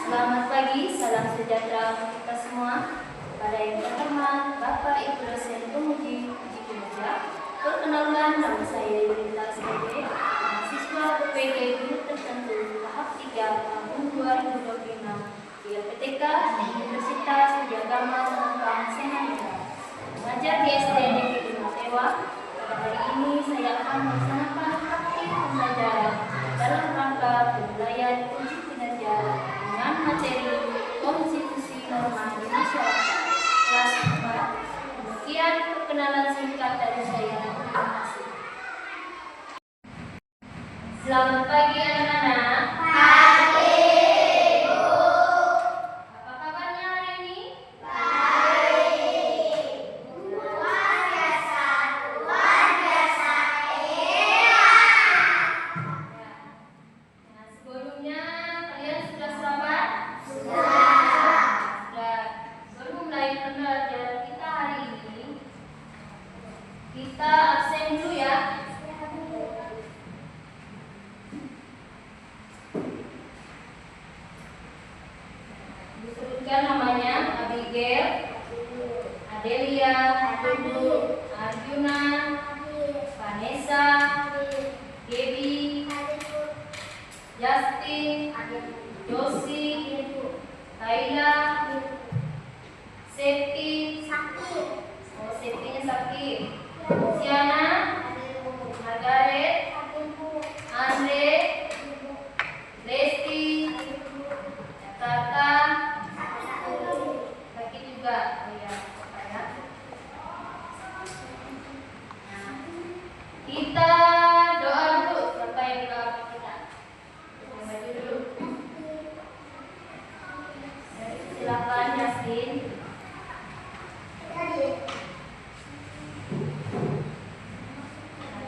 Selamat pagi, salam sejahtera untuk kita semua. Pada yang terhormat, Bapak Ibu dosen pemuji uji kinerja, perkenalkan nama saya Yulita SPG, mahasiswa PPG Guru Tertentu tahap 3 tahun 2025 di LPTK Universitas Widyagama Sengkang Senanjung. Mengajar di SD Negeri 5 Tewa. Pada hari ini saya akan melaksanakan praktik pembelajaran dalam rangka penilaian uji kinerja dengan materi konstitusi norma di masyarakat kelas 4. Demikian perkenalan singkat dari saya. Terima kasih. Selamat pagi anak-anak. Pagi, Bu. Apa kabarnya hari ini? Baik. Luar biasa. Iya. Nah, sebelumnya kalian sudah sarapan? Sudah. Sebelum mulai pembelajaran kita hari ini, kita absen dulu ya. Disebutkan namanya: Abigail, Adelia, Arjuna, Vanessa, Gaby, Justin, Josie, Kayla, Septi, Septinya sakit, Siana, Margaret, Andre, Lesti, Jakarta, sakit juga. Oh ya, ya. Nah, kita doa dulu. Siapa yang doa kita? Maju dulu. Silakan Justin.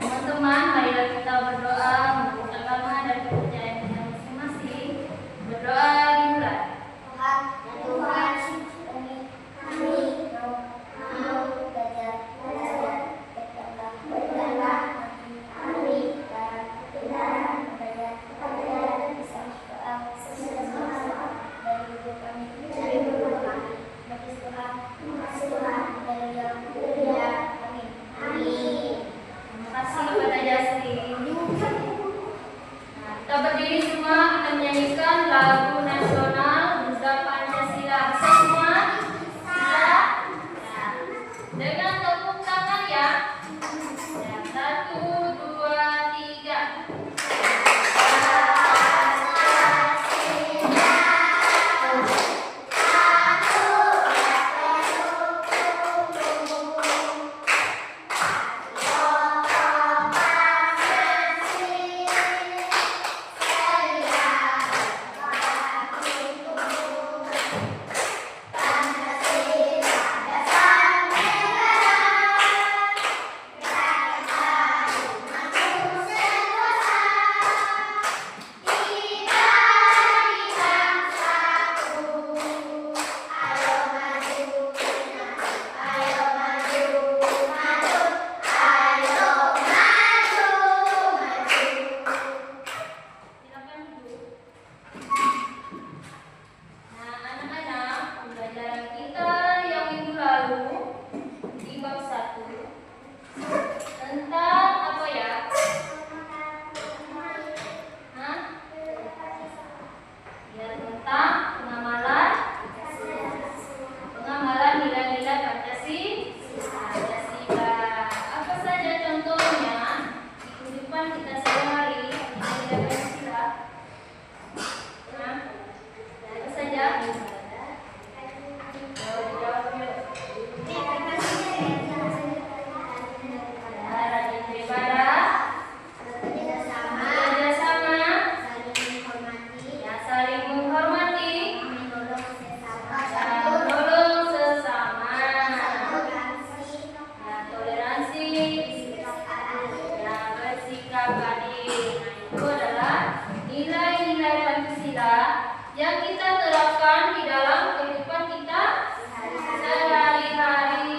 Teman-teman, marilah kita berdoa menurut agama dan kepercayaan kita masing-masing. Berdoa dimulai. Tuhan, kami mau belajar berdoa kami dalam belajar bisa doa dari guru kami dari guru kami bagi Tuhan dari yang mulia kami. Amin. Terima kasih kepada Justin. Nah, kita berdiri semua akan menyanyikan lagu nasional Bunda Pancasila. Bisa semua? Nah, dengan tepuk tangan ya. Ya, 1, 2, 3. Silakan duduk. Nah, anak-anak, pembelajaran kita yang minggu lalu di bab 1 tentang apa ya? Hah? Ya, tentang pengamalan nilai-nilai Pancasila. Apa saja contohnya di kehidupan kita sehari-hari nilai Pancasila? Nah, apa saja? Jawab yuk. Rajin beribadah, kerjasama, ya, saling menghormati, dan menolong sesama, ya, toleransi, ya, bersikap adil. Nah, itu adalah nilai-nilai Pancasila yang kita terapkan di dalam kehidupan kita sehari-hari.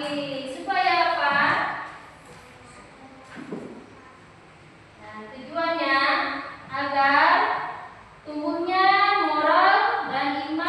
Supaya apa? Nah, tujuannya agar tumbuhnya moral dan iman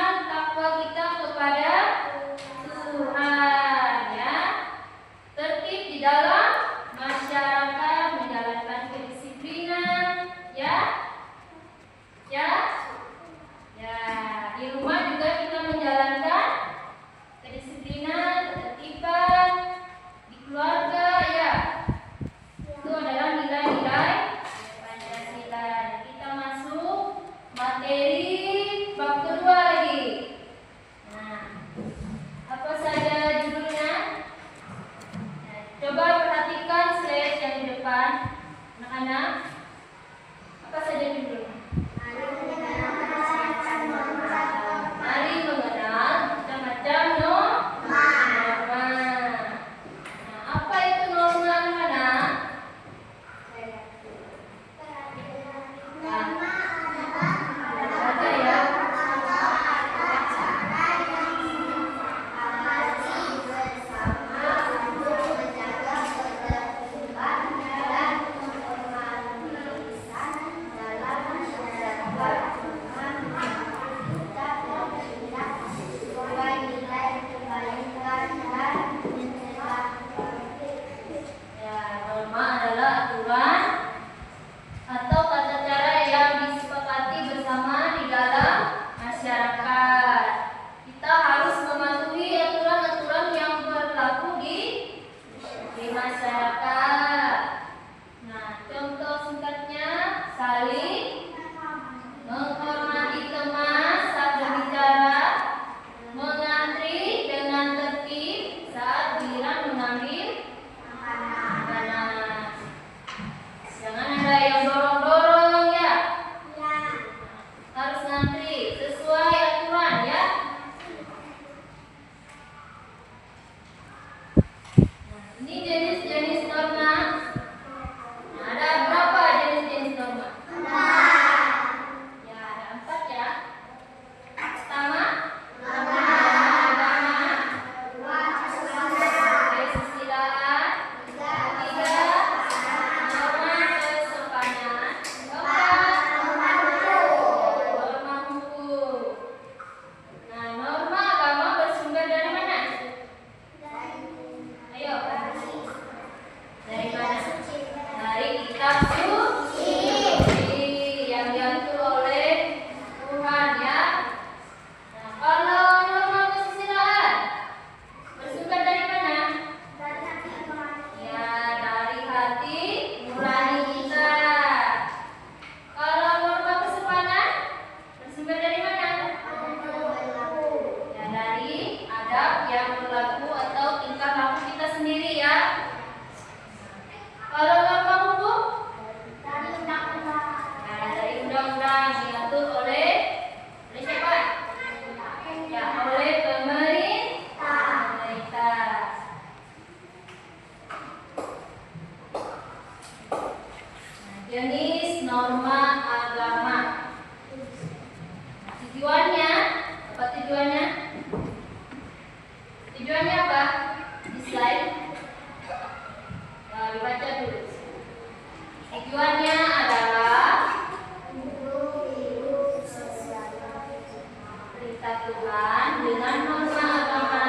kita Tuhan dengan norma agama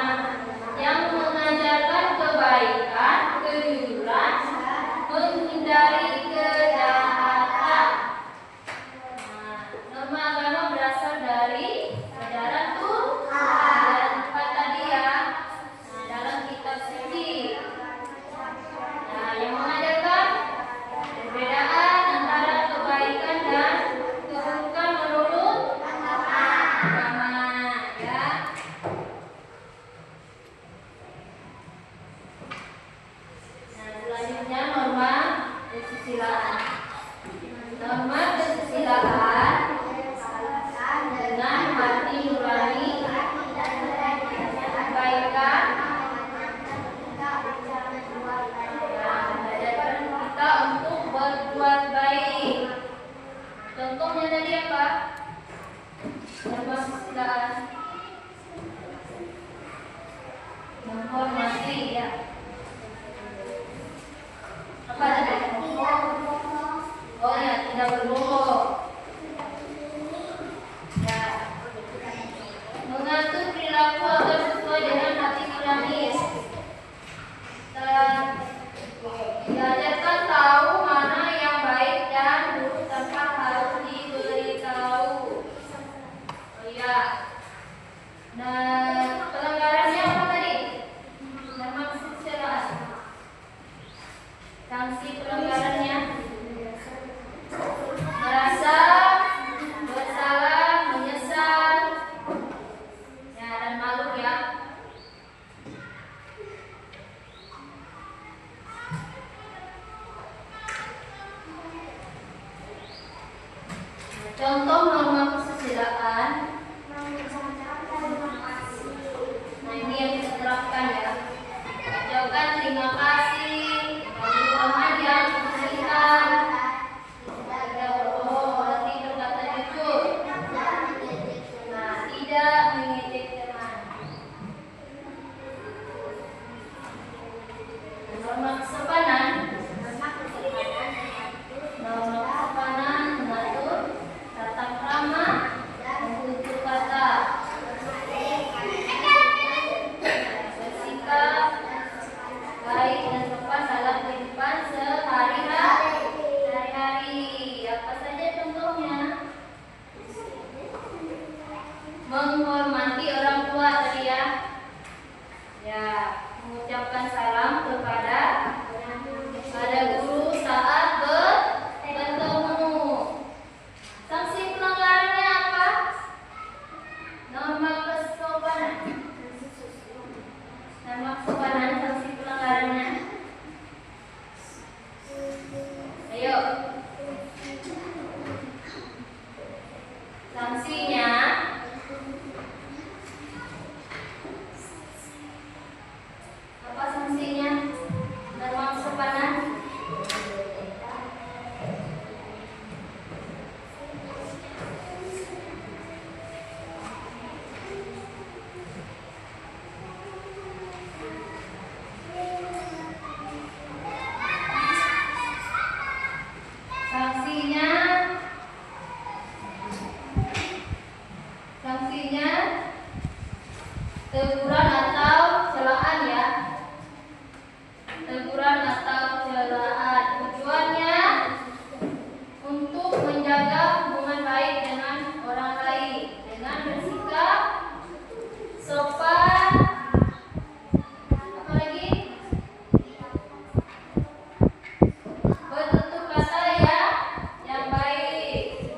yang mengajarkan kebaikan, kejujuran, menghindari kejahatan. Nah, norma agama berasal dari ajaran Tuhan empat tadi ya. Nah, dalam kitab suci. Nah, yang mengajarkan perbedaan antara kebaikan dan keburukan menurut agama ya. Nah, selanjutnya norma kesusilaan. Norma kesusilaan dengan hati nurani, kebaikan, mengajarkan kita untuk berbuat baik. Contohnya tadi apa? Norma kesusilaan menghormati ya. Apa tadi? Oh ya, tidak berbohong. Ya. Mengatur perilaku agar sesuai dengan hati nurani. Dan diajarkan tahu mana yang baik dan buruk tanpa harus diberitahu. Oh iya. Dan pelanggarannya apa tadi? Norma kesusilaan. Sanksi pelanggarannya merasa bersalah, menyesal, ya, dan malu ya. Contoh norma kesusilaan. Nah, ini yang kita terapkan ya. Ucapkan terima kasih, Muhammad yang membersihkan, tidak berbohong, berarti berkata jujur. Nah, tidak mengejek teman. Norma kesopanan. Norma kesopanan mengatur tata krama dan tutur kata. Bersikap baik dan sopan dalam kehidupan sehari-hari. Apa saja contohnya? Menghormati orang tua tadi ya. Ya, mengucapkan salam kepada guru saat bertemu. Sanksi pelanggarannya apa? Norma kesopanan. Norma kesopanan, sanksi pelanggarannya. Ayo. Sanksinya apa sanksinya? Norma kesopanan. Sanksinya teguran atau celaan ya. Teguran atau celaan. Tujuannya untuk menjaga hubungan baik dengan orang lain dengan bersikap sopan. Apalagi bertutur kata ya yang baik.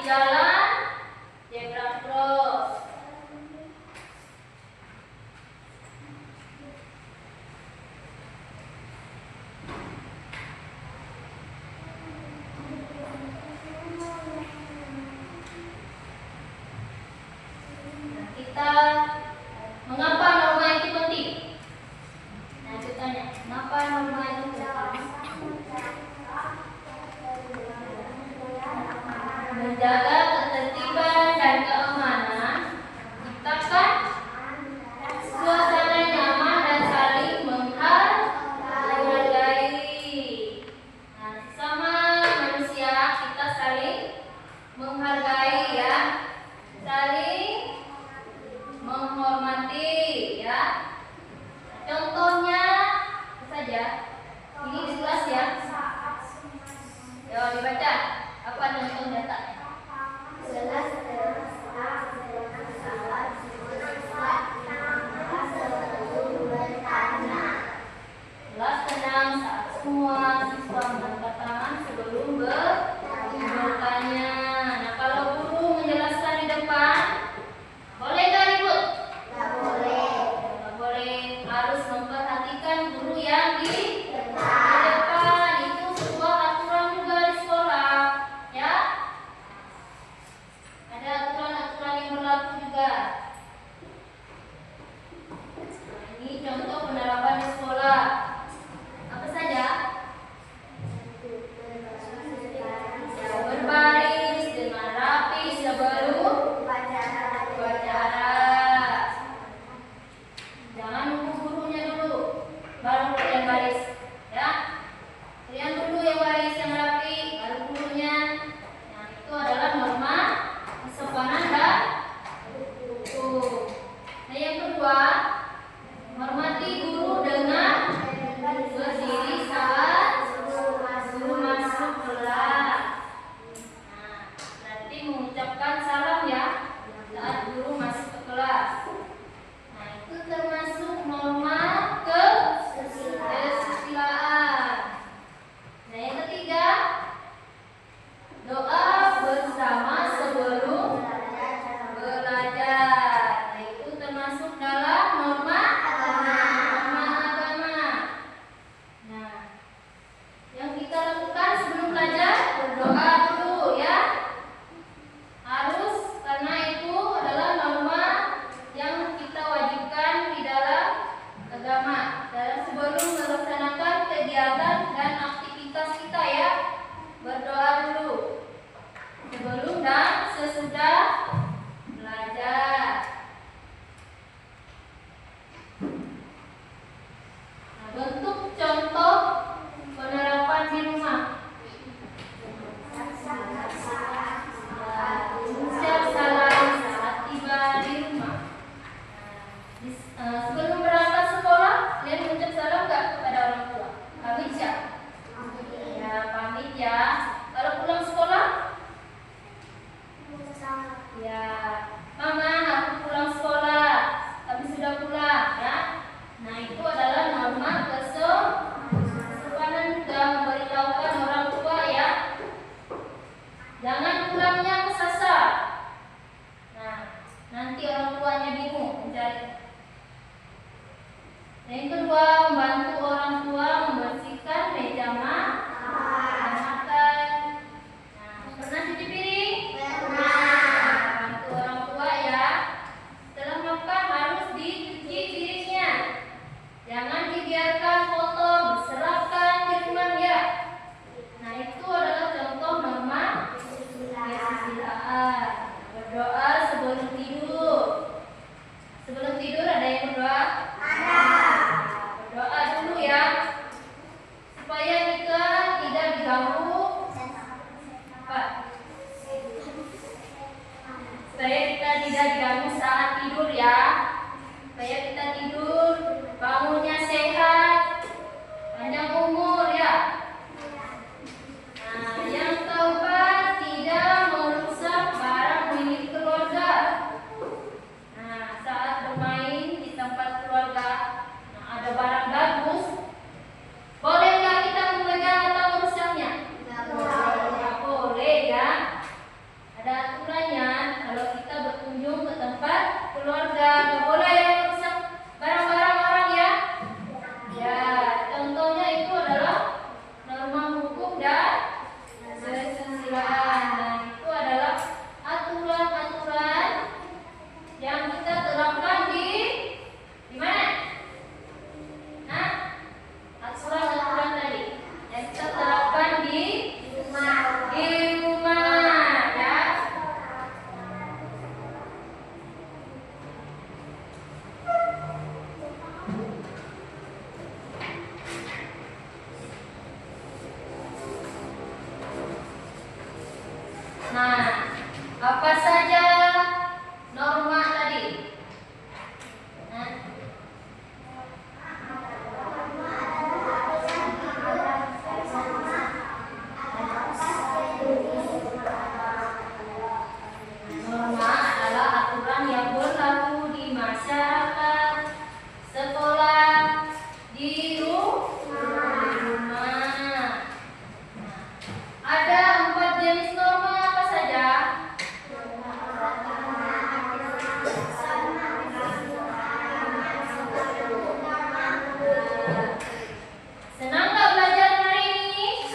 jalan, zebra cross. Nah, kita mengapa norma itu penting? Nah, itu tanya, mengapa norma itu penting? Menjaga ketertiban dan keamanan, menciptakan suasana nyaman dan saling menghargai. Nah, sama manusia kita saling menghargai ya, saling menghormati ya. Contohnya apa saja? Ini di kelas ya. Yo dibaca. Apa contoh datanya? Kelas tenang saat semua siswa mengangkat tangan sebelum bertanya. Nah, kalau guru menjelaskan di depan, boleh nggak ribut? Nggak boleh. Harus memperhatikan guru yang di depan. Itu sebuah aturan juga di sekolah, ya. Ada aturan-aturan yang berlaku juga. Nah, ini contoh penerapan di sekolah. Apa saja? Ya, berbaris dengan rapi sebelum upacara. Jangan nunggu gurunya dulu, baru kalian baris, ya. Kalian dulu yang baris yang rapi, baru gurunya. Nah, itu adalah norma kesopanan dan hukum. Nah, yang kedua, hormati guru dengan berdiri saat guru masuk kelas. Nah, berarti mengucapkan salam ya saat guru masuk ke kelas. Nah, itu termasuk norma kesusilaan. Nah, yang ketiga, doa bersama sebelum belajar. Nah, itu termasuk dalam norma agama. Nah, yang kita lakukan sebelum belajar berdoa dulu ya. Harus, karena itu adalah norma yang kita wajibkan di dalam agama. Dalam sebelum melaksanakan kegiatan dan aktivitas kita ya, berdoa dulu sebelum dan sesudah belajar. Nah, bentuk contoh penerapan di rumah. Ucap salam saat tiba di rumah. Sebelum berangkat sekolah, kalian mengucap salam nggak kepada orang tua? Pamit ya? Ya, pamit ya. Kalau pulang sekolah? Ya, Mama, aku pulang sekolah. Kami sudah pulang ya. Nah, itu adalah norma kesopanan juga, memberitahukan orang tua ya. Jangan pulangnya kesasar. Nah, nanti orang tuanya bingung mencari. Yang kedua, membantu orang tua membersihkan meja makan. Nah, pernah cuci piring? Bantu orang tua ya. Setelah makan harus dicuci piringnya. Jangan dibiarkan kotor berserakan di rumah ya. Nah, itu adalah contoh norma kesusilaan. Berdoa sebelum tidur. Sebelum tidur ada yang berdoa? Berdoa dulu ya, supaya kita tidak diganggu. Apa? Supaya kita tidak diganggu saat tidur ya. Supaya kita tidur, bangunnya sehat, panjang umur ya. Nah, yang keempat, tidak merusak barang milik keluarga. Nah, saat bermain di tempat keluarga, nah, ada barang bagus, boleh nggak kita memegang atau merusaknya? Nggak boleh ya. Ada aturannya kalau kita berkunjung ke tempat keluarga nggak boleh merusak barang-barang orang ya. Ya, contohnya itu adalah norma hukum dan kesusilaan. Nah, itu adalah aturan-aturan yang kita terapkan di mana? Nah, aturan-aturan tadi yang kita terapkan di rumah ya. Nah, apa saja norma tadi? Nah, norma adalah aturan yang berlaku di masyarakat, sekolah, di rumah. Ada 4 jenis norma apa saja? Senang nggak belajar hari ini?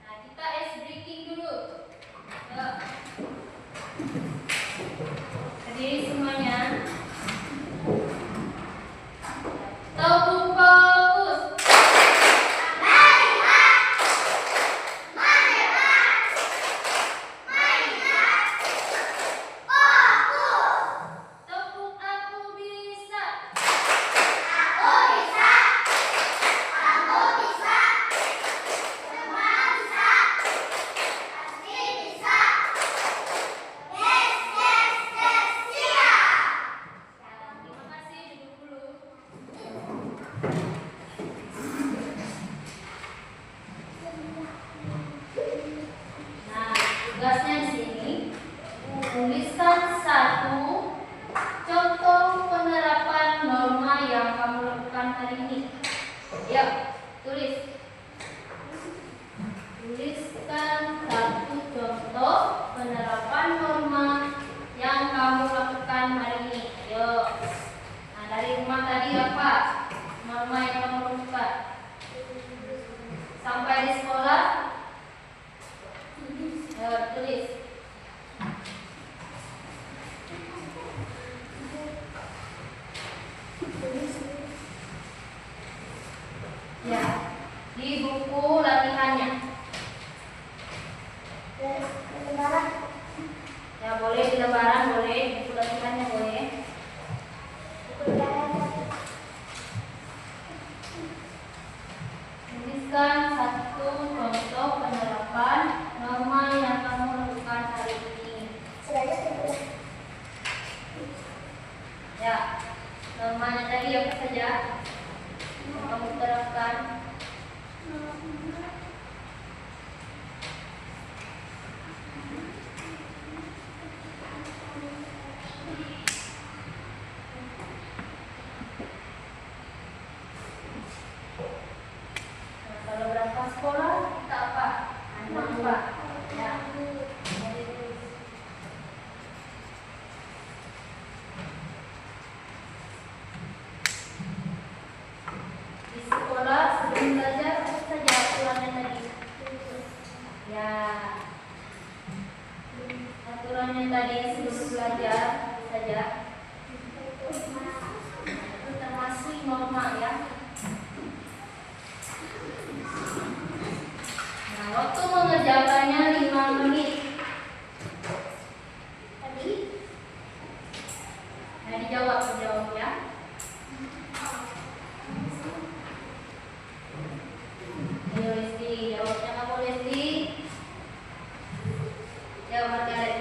Nah, kita ice breaking dulu. Yuk. Berdiri semuanya. Tahu fokus. Tepuk aku bisa. Terima kasih, duduk dulu. Nah, tugasnya di sini tuliskan satu contoh penerapan norma yang kamu lakukan hari ini. Ya, tulis. Tuliskan satu contoh penerapan norma yang kamu lakukan hari ini. Yuk. Nah, dari rumah tadi apa norma yang kamu lakukan? Sampai di sekolah? Yuk, tulis. Ya, di buku latihannya. Ya, boleh di lembaran, boleh buku latihannya boleh. Tuliskan satu contoh penerapan norma yang kamu lakukan hari ini. Ya, normanya tadi apa saja yang kamu terapkan? Nah, kalau berangkat sekolah kita apa? Apa? Ya. Di sekolah sebelum belajar apa saja aturannya tadi? Ya, aturannya tadi sebelum belajar saja. Itu termasuk norma ya. Nah, waktu mengerjakannya 5 menit. Nah, dijawab ya. Ayo Lesti, jawabnya kamu Lesti. Jawab Margaret.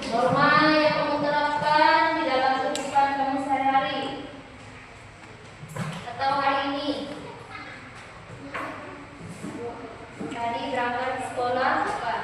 Norma yang kamu terapkan di dalam kehidupan kamu sehari-hari atau hari ini. Tadi berangkat ke sekolah apa?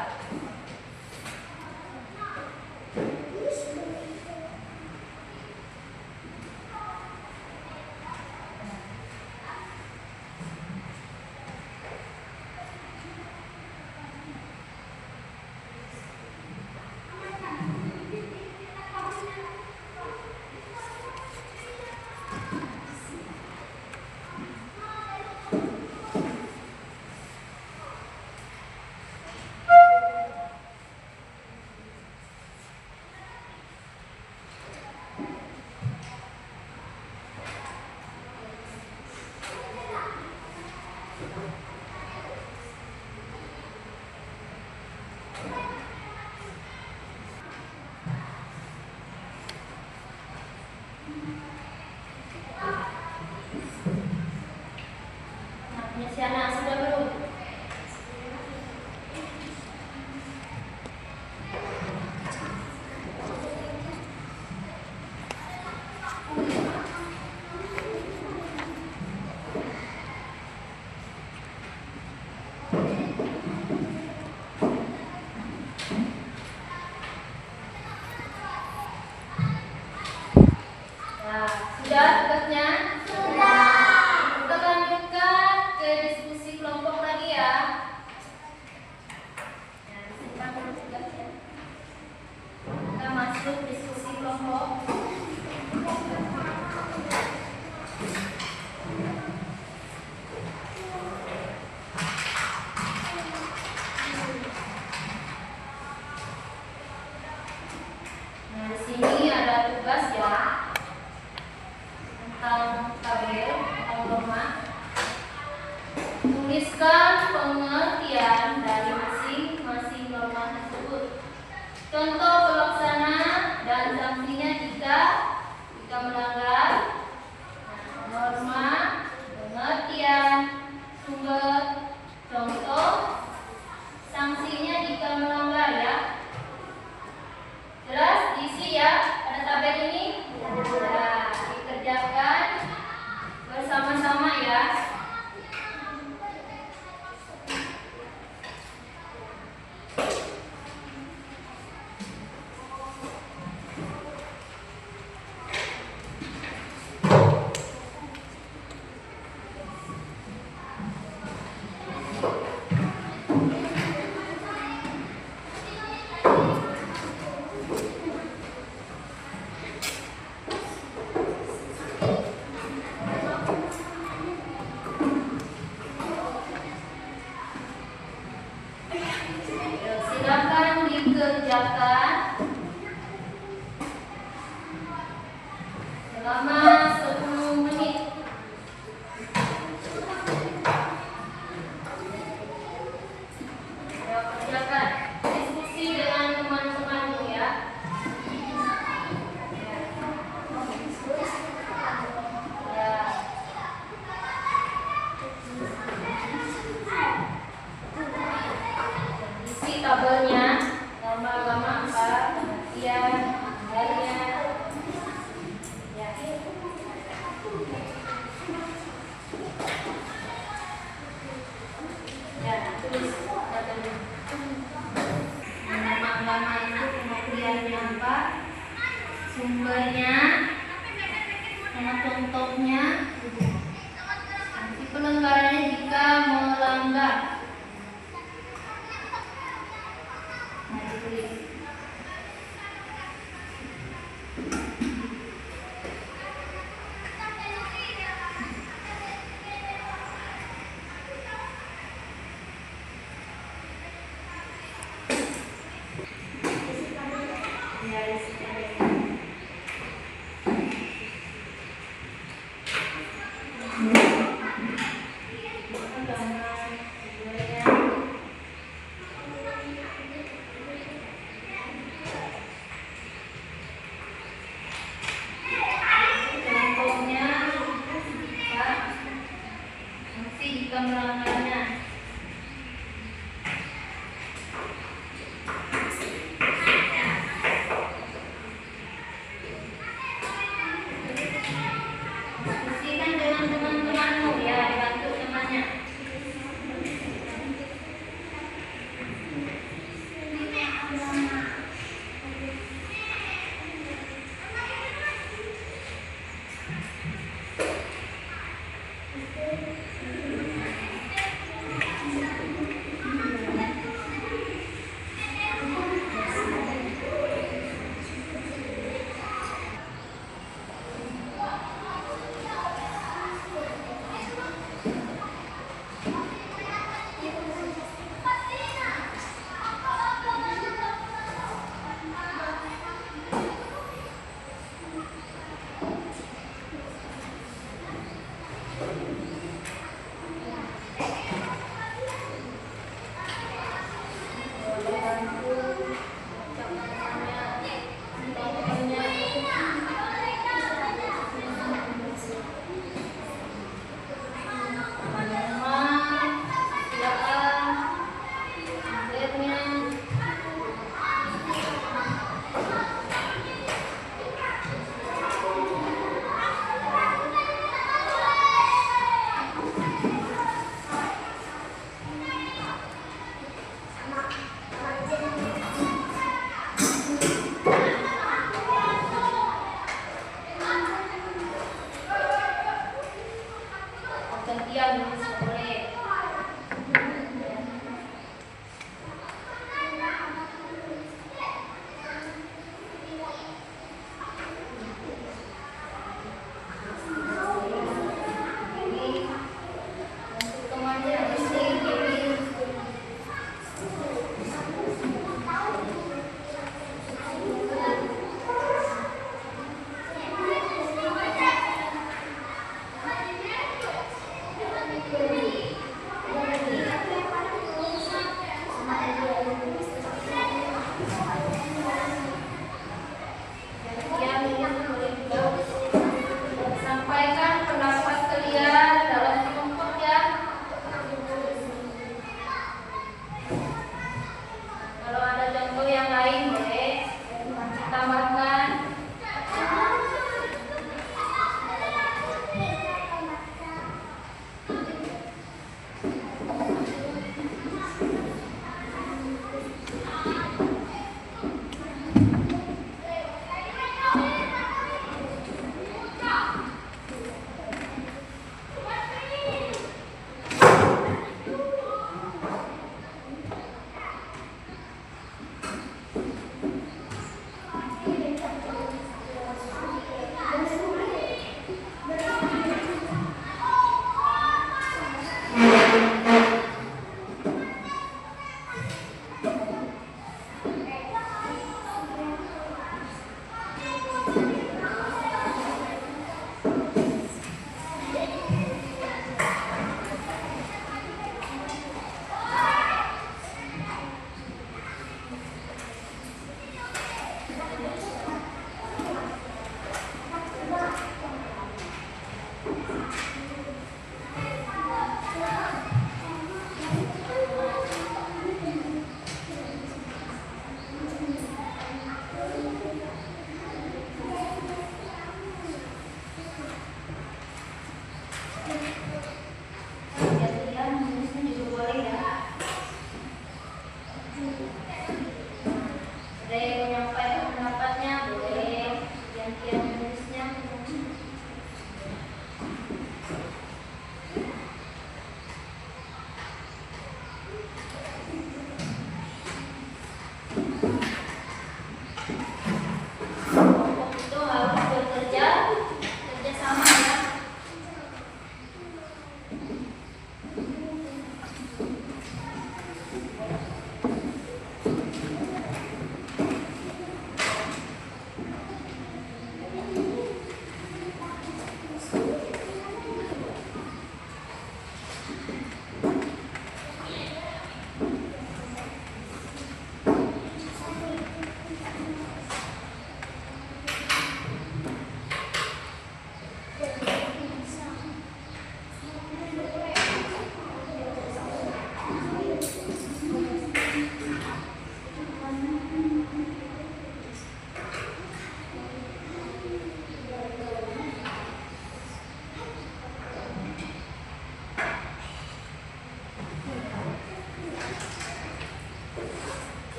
Contoh pelaksana dan sanksinya jika melanggar. Norma, pengertian, sumber, contoh, sanksinya jika melanggar ya. Jelas diisi ya pada tabel ini. Nah, dikerjakan bersama-sama ya. Silakan dikerjakan selama 10 menit. Ya, kerjakan diskusi dengan teman-teman ya. Ya. Isi tabelnya, nama-nama apa, pengertian, harinya. Ya. Ya, tulis tabelnya. Nama-nama itu pengertiannya apa, sumbernya, nama contohnya, sanksi pelanggarannya jika melanggar. Nah, ditulis. Ya, isi tabelnya. Gambar, sumbernya. Untuk yang lain, Dek, tambahkan.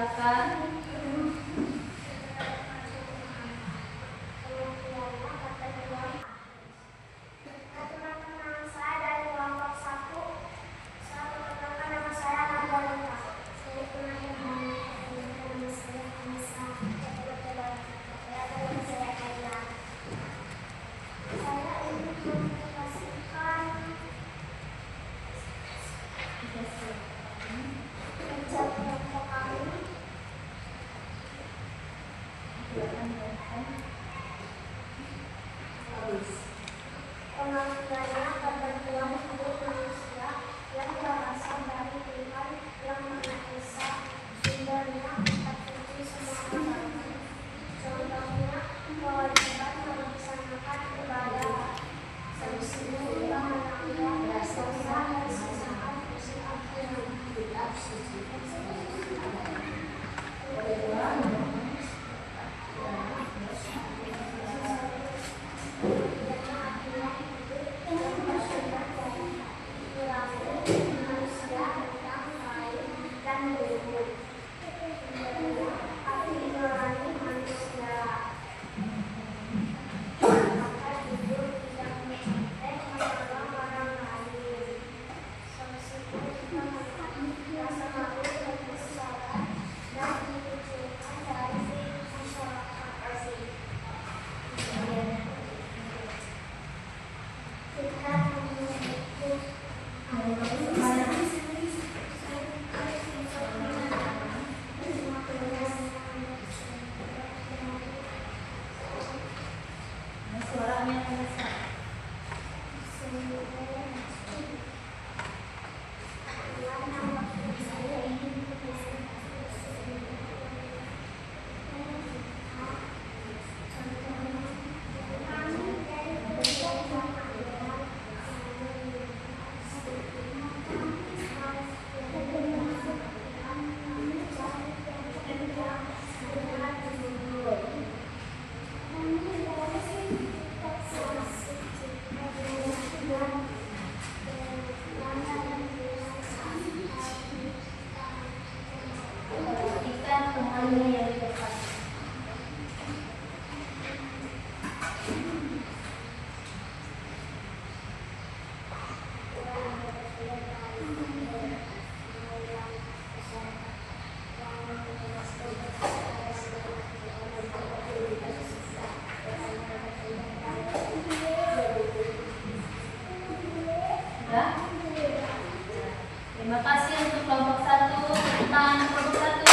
silakan. Teman-teman saya dari kelompok 1. Saya perkenalkan nama saya Nagita. Saya pernah nama saya Anissa. Saya Ayla. Saya ingin menginformasikan kerja kelompok kami. Pengertiannya ketentuan hidup manusia yang berasal dari Tuhan yang Maha Esa, sumbernya terkunci semua agama. Contohnya, kewajiban melaksanakan ibadah, sanksinya juga melanggar dosa dan sesat isi Al-Quran. Terima kasih untuk kelompok 1. Tentang kelompok 1.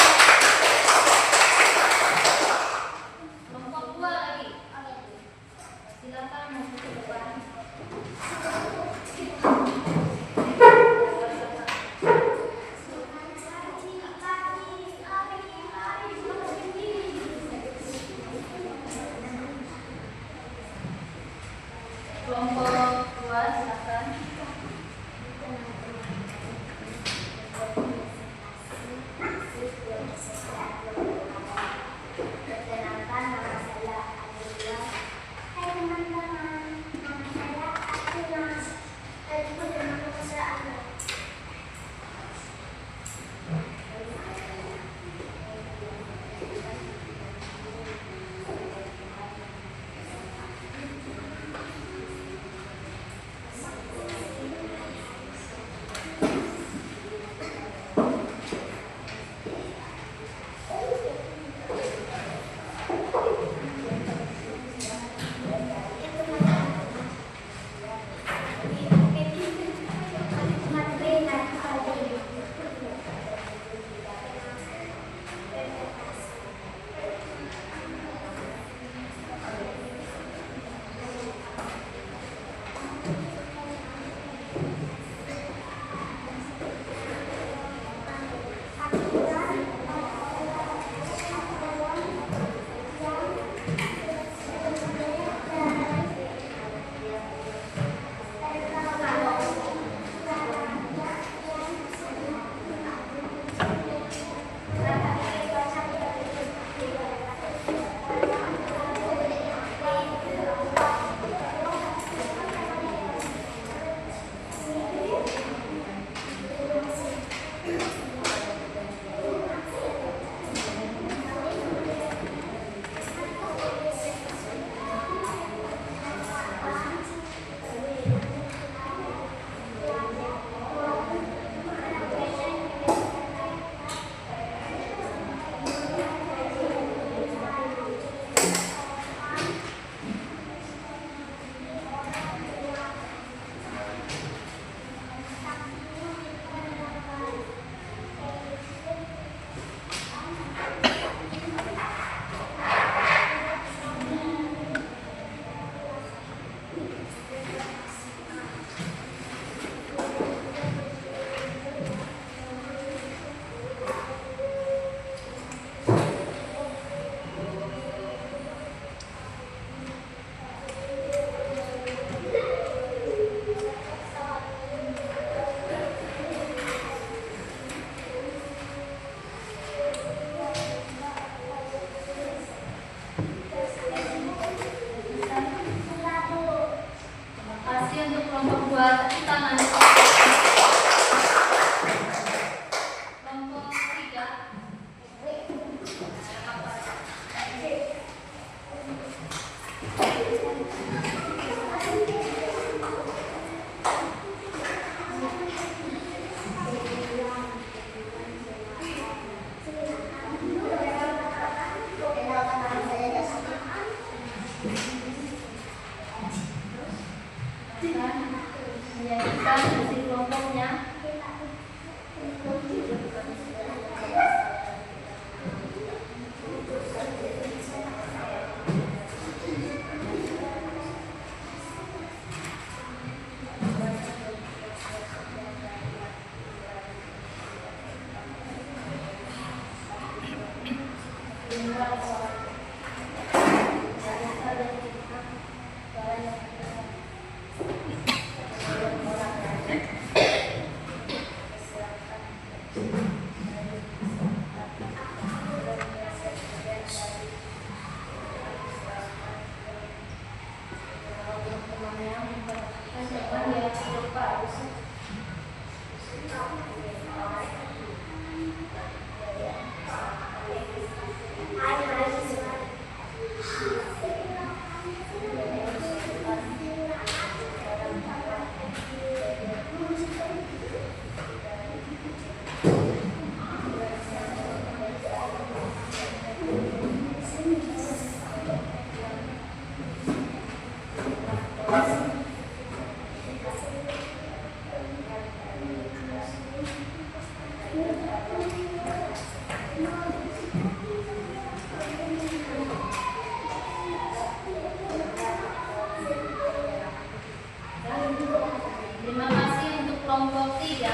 Terima kasih untuk kelompok 3.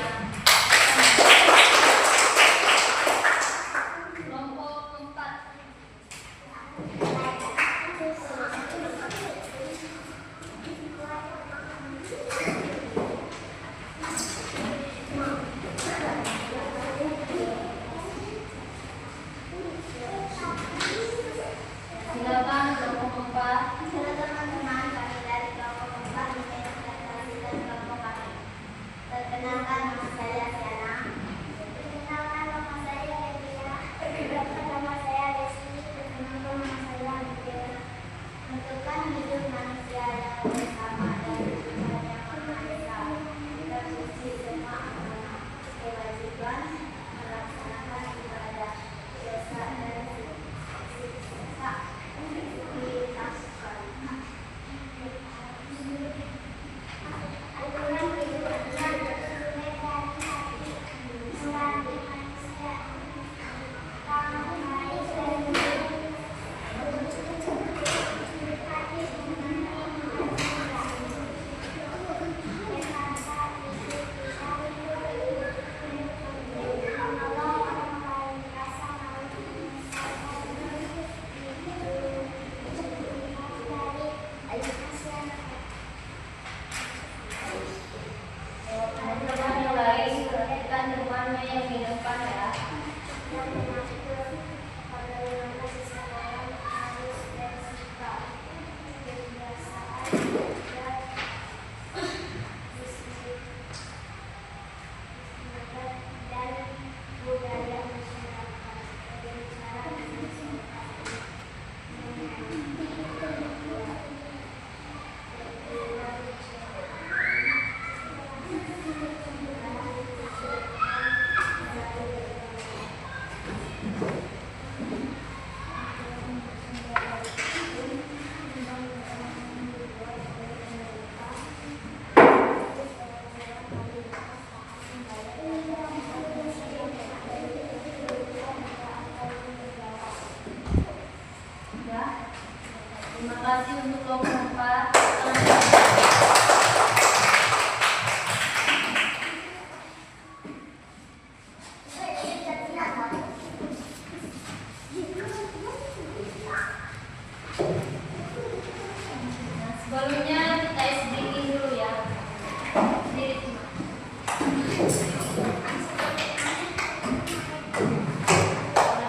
Kelompok 4. Silakan kelompok 4. Halo teman-teman, kami dari kelompok 4 di presentasikan kelompok kami. Perkenalkan, nama saya Siana. Perkenalkan, nama saya Evia. Perkenalkan, nama saya Desi. Perkenalkan, nama saya Miguel. Tentukan hidup manusia yang bersama dan Tuhan yang Maha Esa. Kita puji semua agama, kewajiban melaksanakan ibadah, dosa dan siksa. Aturan kehidupan yang bersumber dari hati, melatih manusia tanpa baik dan buruk, hati mengenai Jakarta itu bisa menolong orang lain, rasa malu Teman-teman yang lain, perhatikan temannya yang di depan ya. yang mengatur bagaimana seseorang harus bersikap, kebiasaan, dan disiplin, dan budaya masyarakat, berbicara Ya. Terima kasih untuk kelompok 4. Nah, sebelumnya kita SDG dulu ya. Sendiri cuma.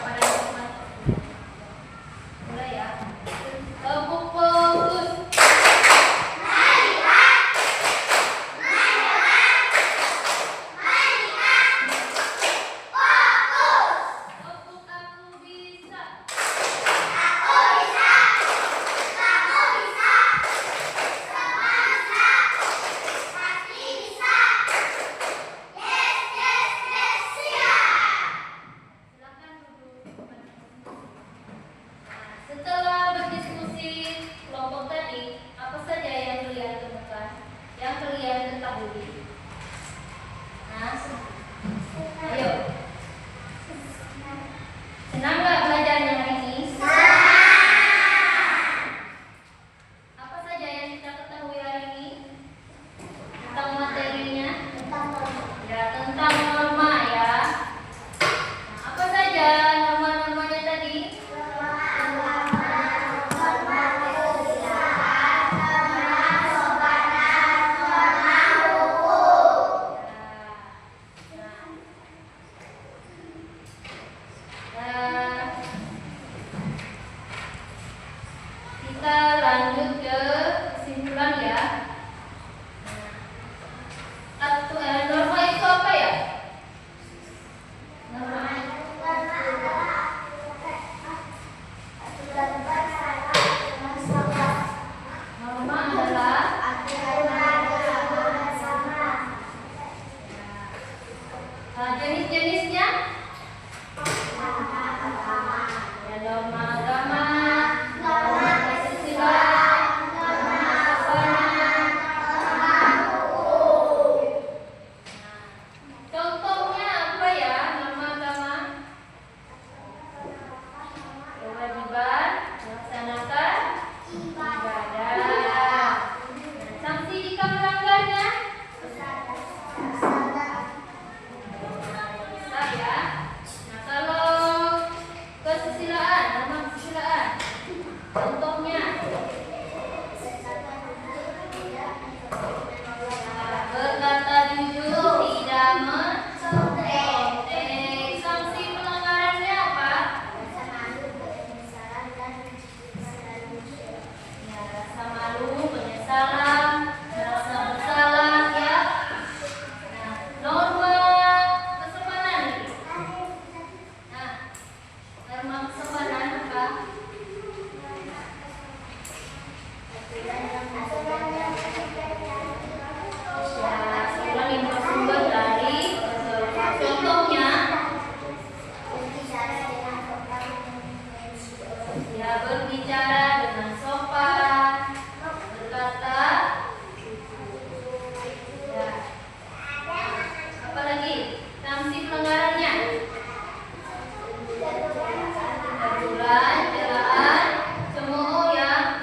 Pada teman. Mulai ya. Tepuk fokus. Tepuk aku bisa. Silakan duduk. Nah, setelah berdiskusi kelompok tadi, apa saja yang kalian temukan, yang kalian ketahui? Nah, ayo. Senang nggak belajarnya hari ini? Apa saja yang kita ketahui hari ini tentang materinya? Ya, tentang norma ya. Nah, apa saja norma-normanya tadi? Norma kesopanan apa? Ya, aturan yang bersumber dari contohnya ya berbicara dengan sopan, berkata ya. Apalagi sanksi pelanggarannya? Teguran, celaan, cemooh yang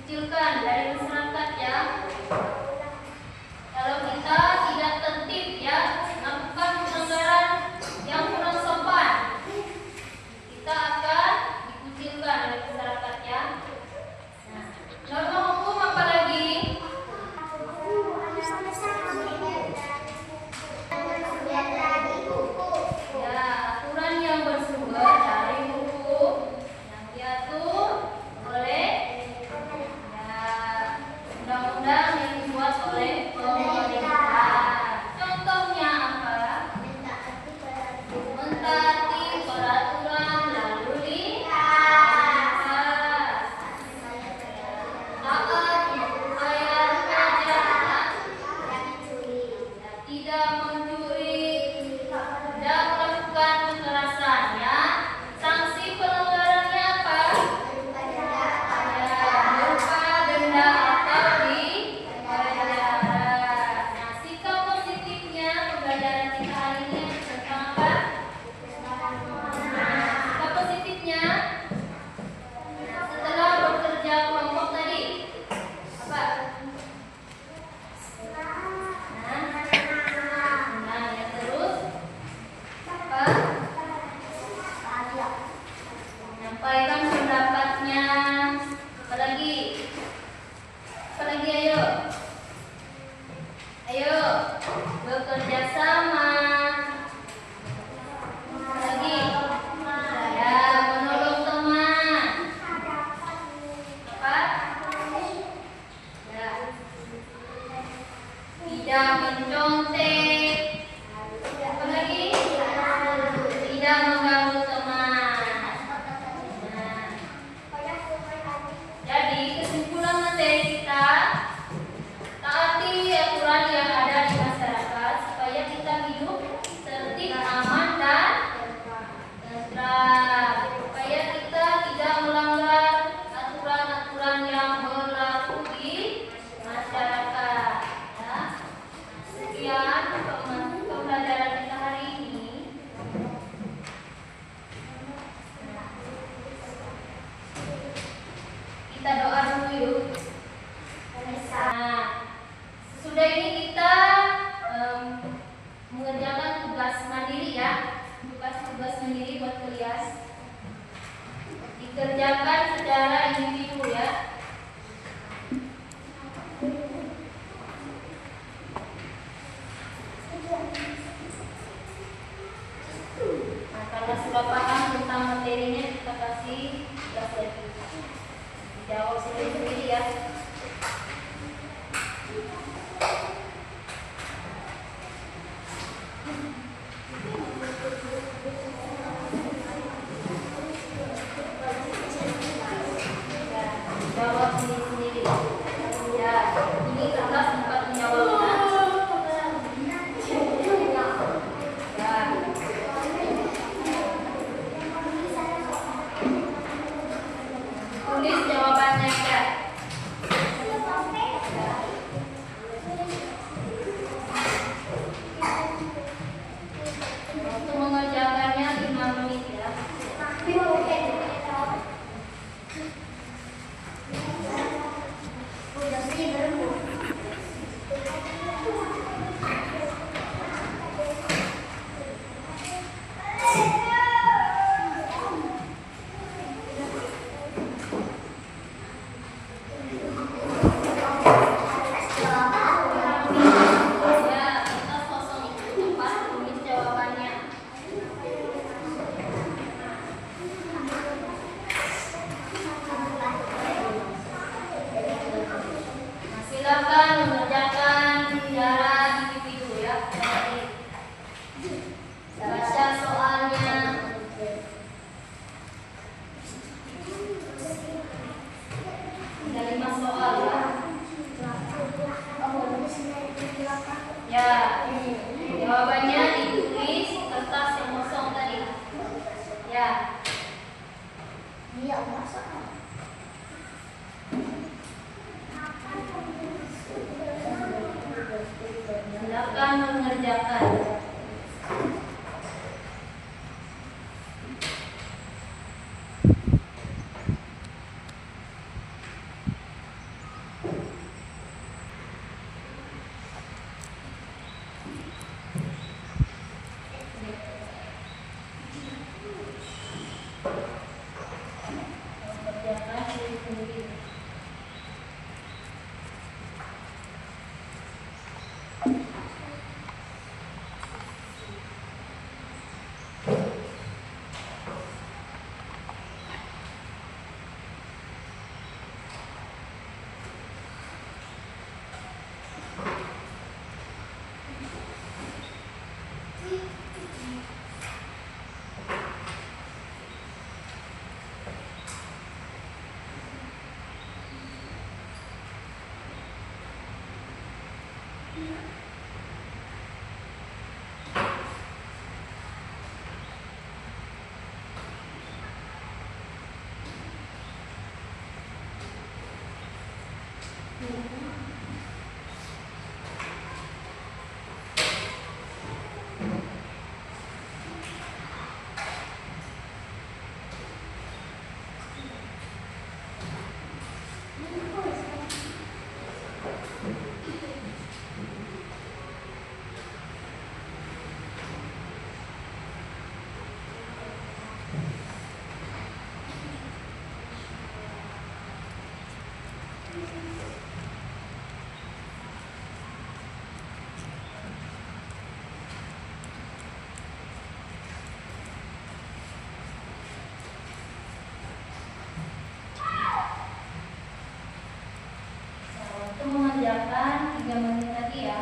kucilkan dari masyarakat ya. Kalau kita tidak tertib ya, melakukan pelanggaran yang kurang sopan, kita akan dikucilkan oleh masyarakat ya. Nah, norma hukum apa lagi? Ya, aturan yang bersumber dari hukum yang diatur oleh ya undang-undang yang dibuat oleh pemerintah. Contohnya apa? Mentaati peraturan lalu lintas, taat membayar pajak, tidak mencuri, tidak melakukan kekerasan ya. Sanksi pelanggarannya apa? Ya, berupa denda atau dipenjara. Nah, sikap positifnya pembelajaran kita hari ini tentang apa? Nah, sikap positifnya setelah bekerja kelompok tadi apa? Nah, ya terus apa? Menyampaikan pendapatnya. Apalagi? Apalagi ayo. Ayo bekerja sama. Apalagi? Ya, menolong teman. Apa? Ya. Tidak mencontek. Apalagi? Tidak mengganggu teman. Nah, jadi kesimpulan materi kita, taati aturan yang ada di masyarakat supaya kita hidup tertib, aman dan tentram. Supaya kita tidak melanggar aturan-aturan yang berlaku di masyarakat. Ya. Sekian pembelajaran kita hari ini. Kita doa dulu yuk. Nah, sesudah ini kita mengerjakan tugas mandiri ya. Tugas mandiri buat kuliah. Dikerjakan secara individu ya. Nah, kalau sudah paham tentang materinya kita kasih tugas lagi. Dijawab sendiri-sendiri ya. Ya, jawab sendiri-sendiri. Ya, ini kertas tempat menjawabnya. Ya. Tulis jawabannya ya. Iya, masa? Silakan mengerjakan. Mengerjakan diri sendiri. Untuk mengerjakan 3 menit lagi ya.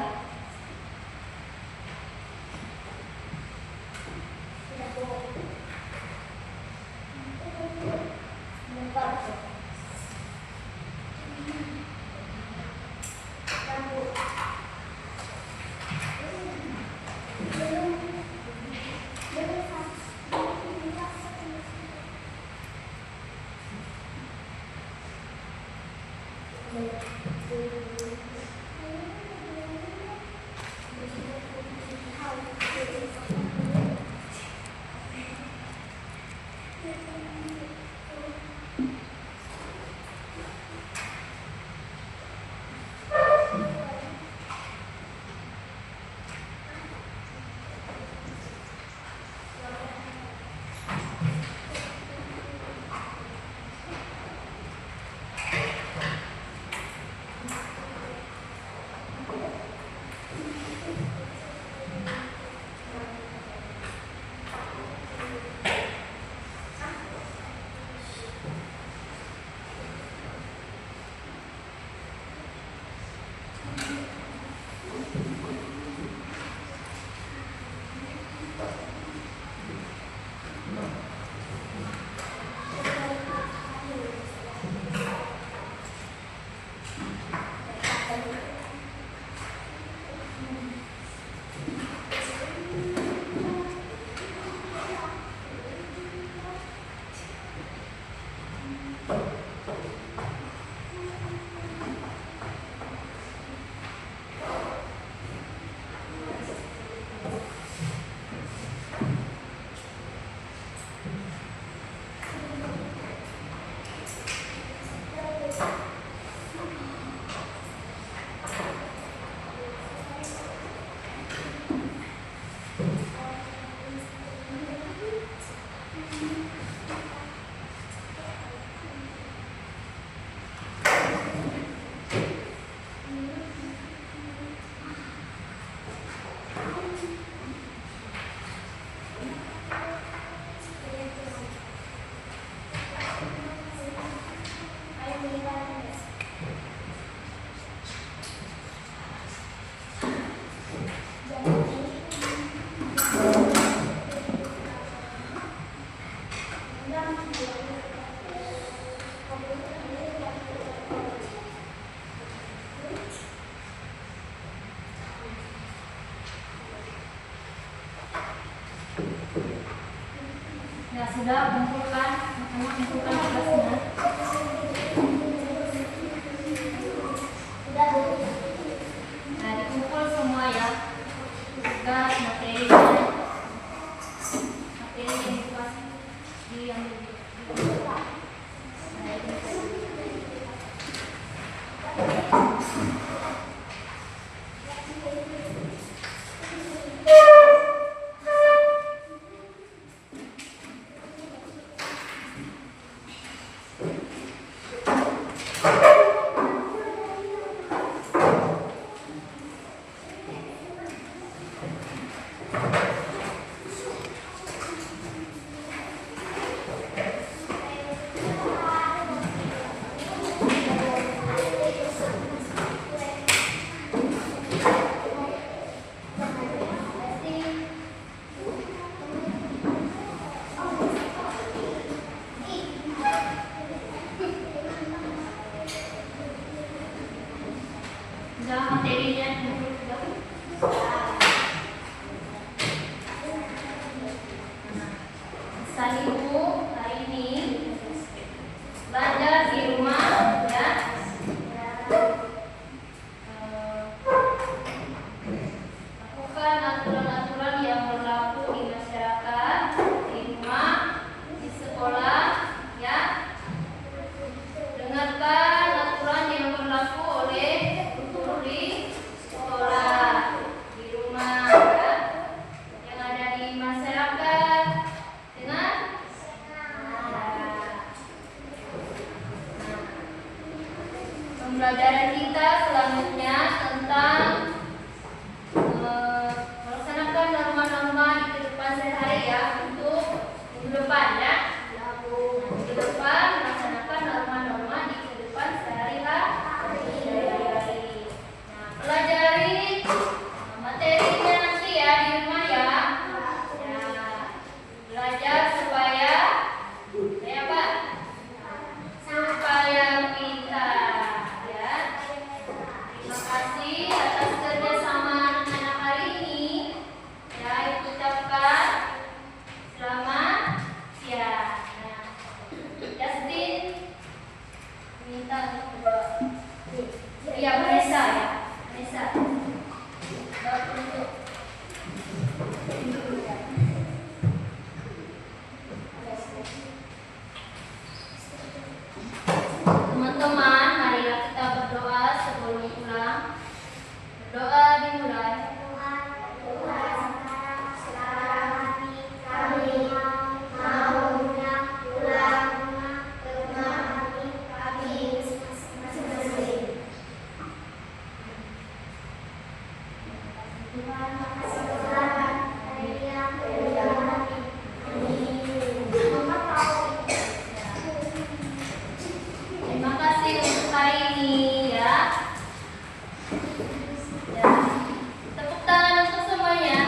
Ya sudah, kumpulkan Bukan tugasnya. Udah Bu. Nah, dikumpul semua ya. Tugas materinya. Materi yang dikasih diambil. Nah, ini. Udah materinya dulu. Pesan ibu hari ini belajar di rumah ya. Lakukan aturan-aturan yang berlaku di masyarakat, di rumah, di sekolah ya. Dengarkan aturan yang berlaku oleh guru di sekolah, di rumah ya. Yang ada di masyarakat. Dengar? Pembelajaran kita selanjutnya tentang melaksanakan norma-norma di kehidupan sehari-hari ya, untuk minggu depan ya. Minggu depan melaksanakan norma-norma di kehidupan sehari-hari. Nah, pelajari materinya nanti ya di rumah ya. Ya, belajar supaya apa? Supaya pintar ya. Terima kasih atas kerjasama anak-anak hari ini. Ya, ibu ucapkan selamat siang. Nah, Justin minta untuk berdoa. Iya, Vanessa ya. Vanessa. Doa untuk teman-teman, marilah kita berdoa sebelum pulang. Berdoa dimulai. Tuhan, sekarang kami maunya pulang ke rumah kami masing-masing. Tuhan, makasih Tuhan, hari yang kami. Terima kasih untuk hari ini ya. Ya. Tepuk tangan untuk semuanya.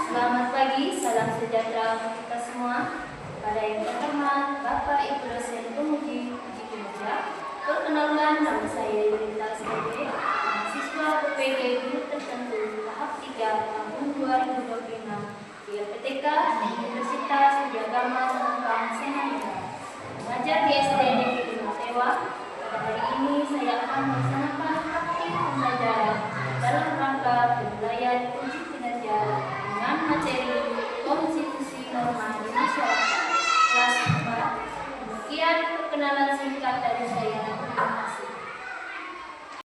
Selamat pagi, salam sejahtera untuk kita semua. Pada yang terhormat Bapak Ibu dosen pemuji Puji Kinerja, perkenalkan nama saya Yunita SPG, mahasiswa PPG Guru Tertentu tahap 3 tahun 2025 di LPTK Universitas Widyagama Sengkang Senanjung. Mengajar di SD Negeri 5 Tewa. Pada hari ini saya akan melaksanakan